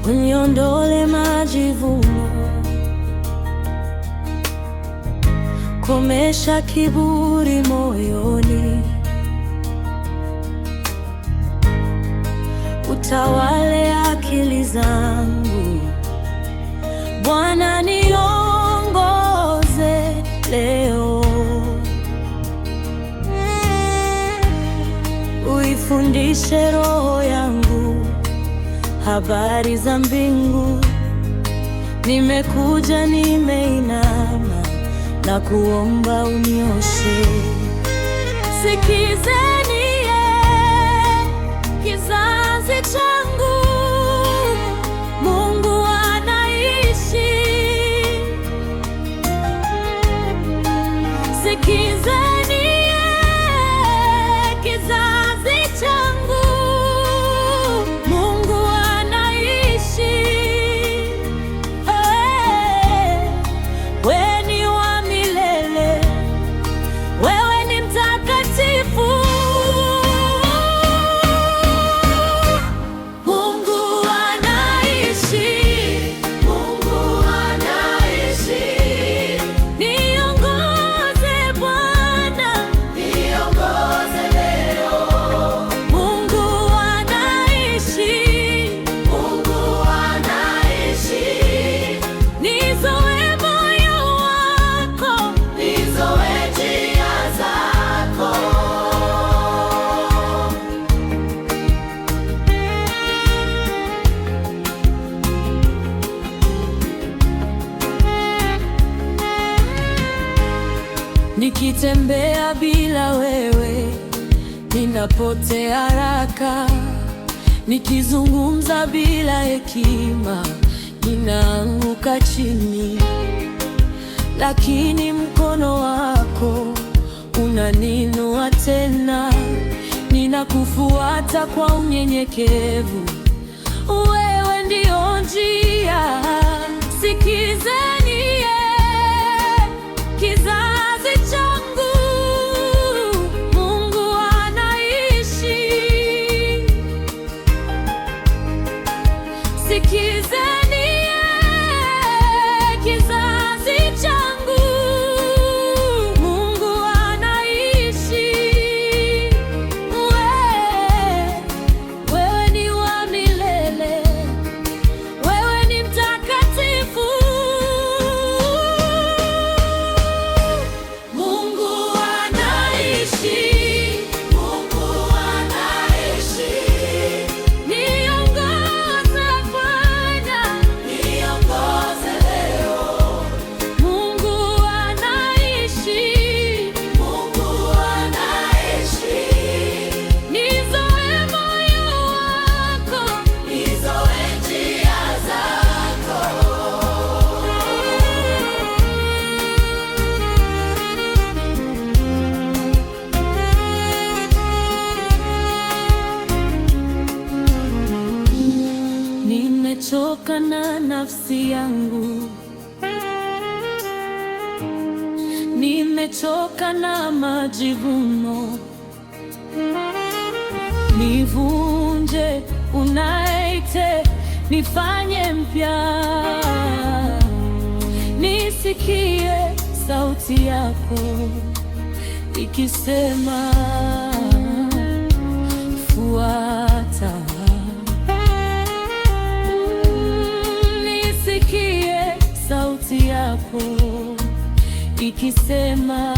uniondole majivuno, komesha kiburi moyoni, utawale akili zangu. Bwana, niongoze leo, uifundishe roho yangu habari za mbingu. Nimekuja, nimeinama na kuomba unioshe. Sikizeni kizazi changu, Mungu anaishi. Sikizeni kizazi changu, Mungu anaishi. Wewe ni wa milele, wewe ni mtakatifu. Mungu anaishi, Mungu anaishi. Niongoze Bwana, niongoze leo. Mungu anaishi, Mungu anaishi. Nizoe moyo wako, nizoe njia zako. Nikitembea bila wewe, ninapotea haraka. Nikizungumza bila hekima, ninaanguka chini. Lakini mkono wako unaninua tena. Ninakufuata kwa unyenyekevu, wewe ndio njia. Sikizeni kizazi changu, Mungu anaishi. Sikizeni kizazi changu, Mungu anaishi. Wewe ni wa milele, wewe ni mtakatifu. Mungu anaishi, Mungu anaishi. Niongoze Bwana, niongoze leo. Mungu anaishi, Mungu anaishi. Nizoe moyo wako, nizoe njia zako. Nimechoka na nafsi yangu, nimechoka na majivuno. Nivunje, unaite, nifanye mpya. Nisikie sauti yako ikisema, fuata. Nisikie sauti yako ikisema